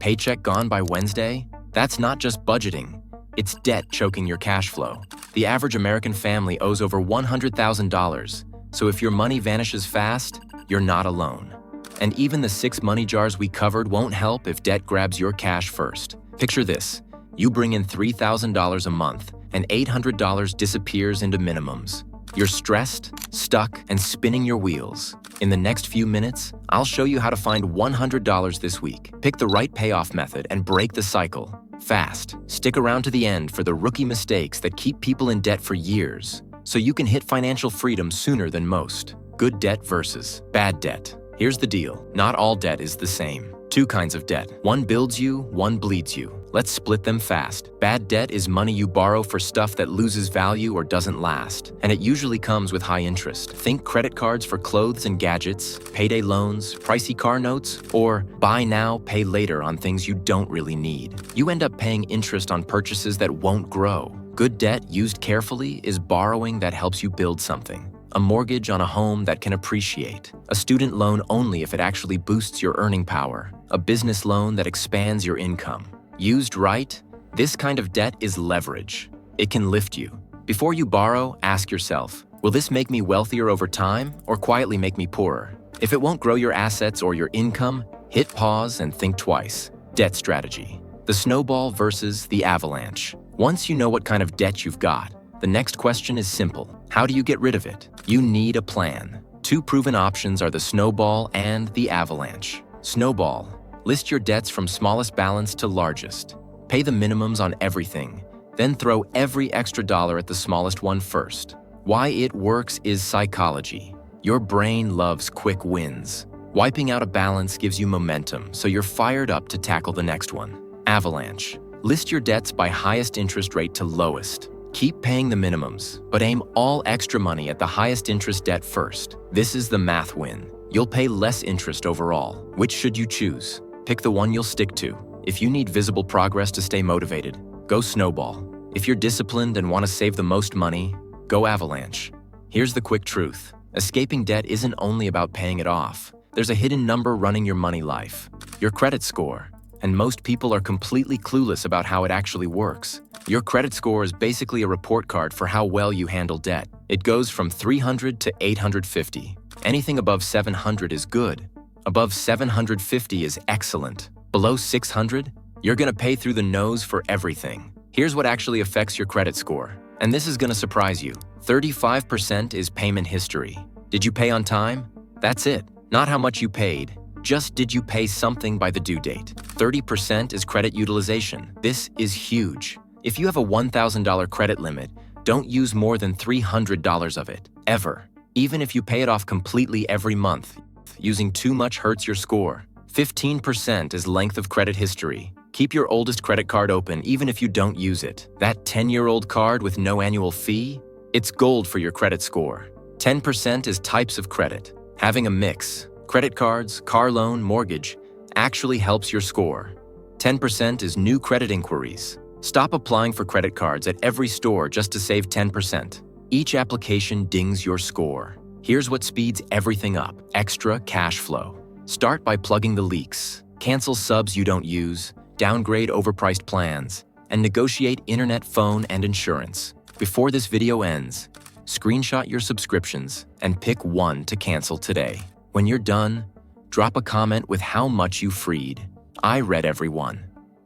paycheck gone by Wednesday? That's not just budgeting. It's debt choking your cash flow. The average American family owes over $100,000, so if your money vanishes fast, you're not alone. And even the 6 money jars we covered won't help if debt grabs your cash first. Picture this. You bring in $3,000 a month, and $800 disappears into minimums. You're stressed, stuck, and spinning your wheels. In the next few minutes, I'll show you how to find $100 this week. Pick the right payoff method and break the cycle. Fast. Stick around to the end for the rookie mistakes that keep people in debt for years, so you can hit financial freedom sooner than most. Good debt versus bad debt. Here's the deal. Not all debt is the same. 2 kinds of debt. One builds you, one bleeds you. Let's split them fast. Bad debt is money you borrow for stuff that loses value or doesn't last, and it usually comes with high interest. Think credit cards for clothes and gadgets, payday loans, pricey car notes, or buy now, pay later on things you don't really need. You end up paying interest on purchases that won't grow. Good debt, used carefully, is borrowing that helps you build something. A mortgage on a home that can appreciate. A student loan only if it actually boosts your earning power. A business loan that expands your income. Used right, this kind of debt is leverage. It can lift you. Before you borrow, ask yourself, will this make me wealthier over time or quietly make me poorer? If it won't grow your assets or your income, hit pause and think twice. Debt strategy. The snowball versus the avalanche. Once you know what kind of debt you've got, the next question is simple. How do you get rid of it? You need a plan. 2 proven options are the snowball and the avalanche. Snowball. List your debts from smallest balance to largest. Pay the minimums on everything, then throw every extra dollar at the smallest one first. Why it works is psychology. Your brain loves quick wins. Wiping out a balance gives you momentum, so you're fired up to tackle the next one. Avalanche. List your debts by highest interest rate to lowest. Keep paying the minimums, but aim all extra money at the highest interest debt first. This is the math win. You'll pay less interest overall. Which should you choose? Pick the one you'll stick to. If you need visible progress to stay motivated, go snowball. If you're disciplined and want to save the most money, go avalanche. Here's the quick truth. Escaping debt isn't only about paying it off. There's a hidden number running your money life, your credit score. And most people are completely clueless about how it actually works. Your credit score is basically a report card for how well you handle debt. It goes from 300 to 850. Anything above 700 is good. Above 750 is excellent. Below 600, you're gonna pay through the nose for everything. Here's what actually affects your credit score. And this is gonna surprise you. 35% is payment history. Did you pay on time? That's it. Not how much you paid. Just did you pay something by the due date? 30% is credit utilization. This is huge. If you have a $1,000 credit limit, don't use more than $300 of it, ever. Even if you pay it off completely every month, using too much hurts your score. 15% is length of credit history. Keep your oldest credit card open even if you don't use it. That 10-year-old card with no annual fee? It's gold for your credit score. 10% is types of credit. Having a mix, credit cards, car loan, mortgage, actually helps your score. 10% is new credit inquiries. Stop applying for credit cards at every store just to save 10%. Each application dings your score. Here's what speeds everything up: extra cash flow. Start by plugging the leaks. Cancel subs you don't use, downgrade overpriced plans, and negotiate internet, phone, and insurance. Before this video ends, screenshot your subscriptions and pick one to cancel today. When you're done, drop a comment with how much you freed. I read every one.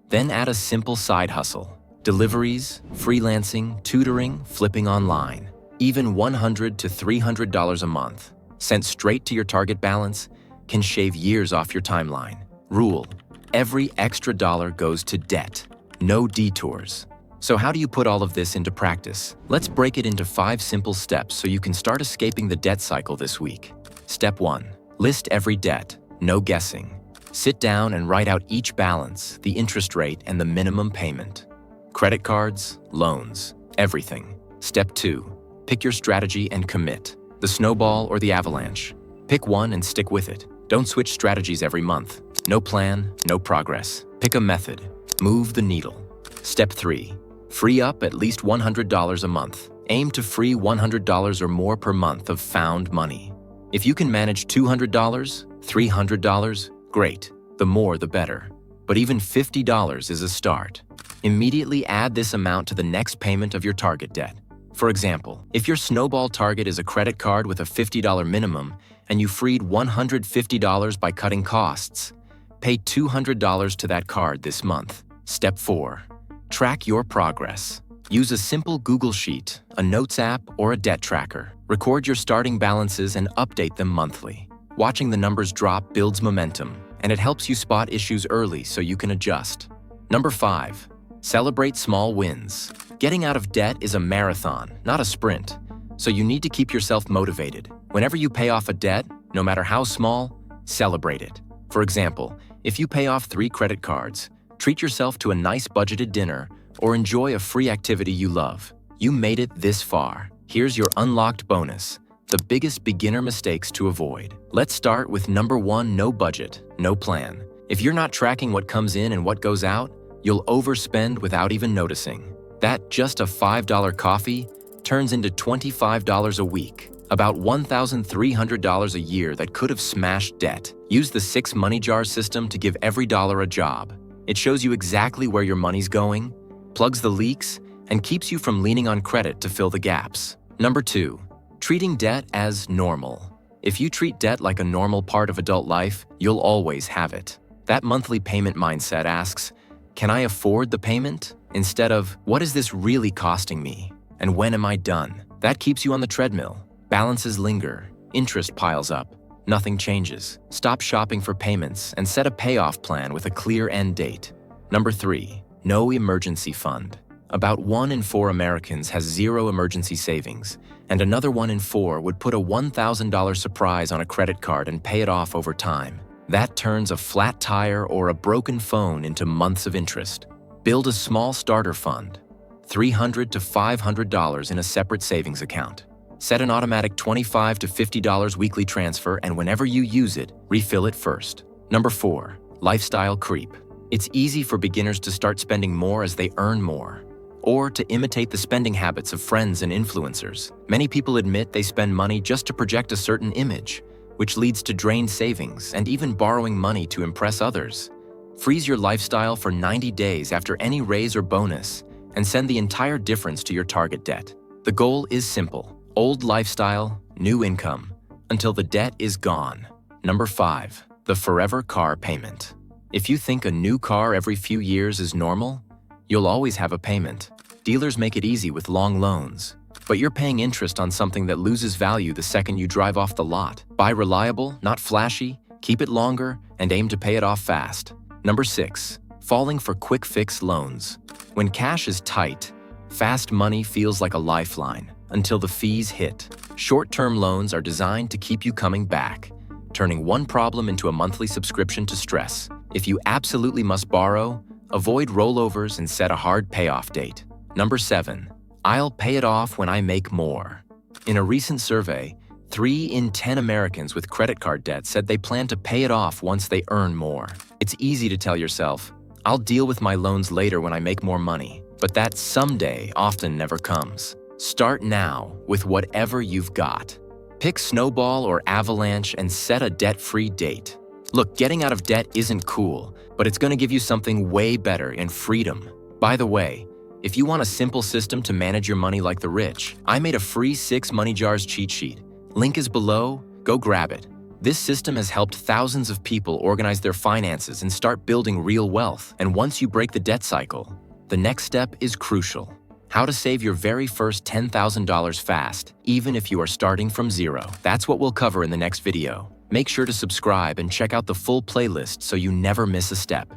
Then add a simple side hustle. Deliveries, freelancing, tutoring, flipping online. Even $100 to $300 a month, sent straight to your target balance, can shave years off your timeline. Rule: every extra dollar goes to debt. No detours. So how do you put all of this into practice? Let's break it into 5 simple steps so you can start escaping the debt cycle this week. Step 1. List every debt. No guessing. Sit down and write out each balance, the interest rate, and the minimum payment. Credit cards, loans, everything. Step 2. Pick your strategy and commit. The snowball or the avalanche. Pick one and stick with it. Don't switch strategies every month. No plan, no progress. Pick a method. Move the needle. Step 3. Free up at least $100 a month. Aim to free $100 or more per month of found money. If you can manage $200, $300, great. The more, the better. but even $50 is a start. Immediately add this amount to the next payment of your target debt. For example, if your Snowball target is a credit card with a $50 minimum and you freed $150 by cutting costs, pay $200 to that card this month. Step 4. Track your progress. Use a simple Google Sheet, a Notes app, or a debt tracker. Record your starting balances and update them monthly. Watching the numbers drop builds momentum, and it helps you spot issues early so you can adjust. Number 5. Celebrate small wins. Getting out of debt is a marathon, not a sprint, so you need to keep yourself motivated. Whenever you pay off a debt, no matter how small, celebrate it. For example, if you pay off 3 credit cards, treat yourself to a nice budgeted dinner or enjoy a free activity you love. You made it this far. Here's your unlocked bonus, the biggest beginner mistakes to avoid. Let's start with number 1, no budget, no plan. If you're not tracking what comes in and what goes out, you'll overspend without even noticing. That just a $5 coffee turns into $25 a week, about $1,300 a year that could have smashed debt. Use the 6 money jar system to give every dollar a job. It shows you exactly where your money's going, plugs the leaks, and keeps you from leaning on credit to fill the gaps. Number 2, treating debt as normal. If you treat debt like a normal part of adult life, you'll always have it. That monthly payment mindset asks, can I afford the payment? Instead of, what is this really costing me? And when am I done? That keeps you on the treadmill. Balances linger, interest piles up, nothing changes. Stop shopping for payments and set a payoff plan with a clear end date. Number 3, no emergency fund. About 1 in 4 Americans has 0 emergency savings, and another 1 in 4 would put a $1,000 surprise on a credit card and pay it off over time. That turns a flat tire or a broken phone into months of interest. Build a small starter fund, $300 to $500 in a separate savings account. Set an automatic $25 to $50 weekly transfer, and whenever you use it, refill it first. Number 4, lifestyle creep. It's easy for beginners to start spending more as they earn more, or to imitate the spending habits of friends and influencers. Many people admit they spend money just to project a certain image, which leads to drained savings and even borrowing money to impress others. Freeze your lifestyle for 90 days after any raise or bonus and send the entire difference to your target debt. The goal is simple: old lifestyle, new income, until the debt is gone. Number 5, the forever car payment. If you think a new car every few years is normal, you'll always have a payment. Dealers make it easy with long loans, but you're paying interest on something that loses value the second you drive off the lot. Buy reliable, not flashy, keep it longer, and aim to pay it off fast. Number 6, falling for quick fix loans. When cash is tight, fast money feels like a lifeline until the fees hit. Short-term loans are designed to keep you coming back, turning one problem into a monthly subscription to stress. If you absolutely must borrow, avoid rollovers and set a hard payoff date. Number 7, I'll pay it off when I make more. In a recent survey, 3 in 10 Americans with credit card debt said they plan to pay it off once they earn more. It's easy to tell yourself, I'll deal with my loans later when I make more money, but that someday often never comes. Start now with whatever you've got. Pick Snowball or Avalanche and set a debt-free date. Look, getting out of debt isn't cool, but it's going to give you something way better in freedom. By the way, if you want a simple system to manage your money like the rich, I made a free 6 money jars cheat sheet. Link is below, go grab it. This system has helped thousands of people organize their finances and start building real wealth. And once you break the debt cycle, the next step is crucial: how to save your very first $10,000 fast, even if you are starting from zero. That's what we'll cover in the next video. Make sure to subscribe and check out the full playlist so you never miss a step.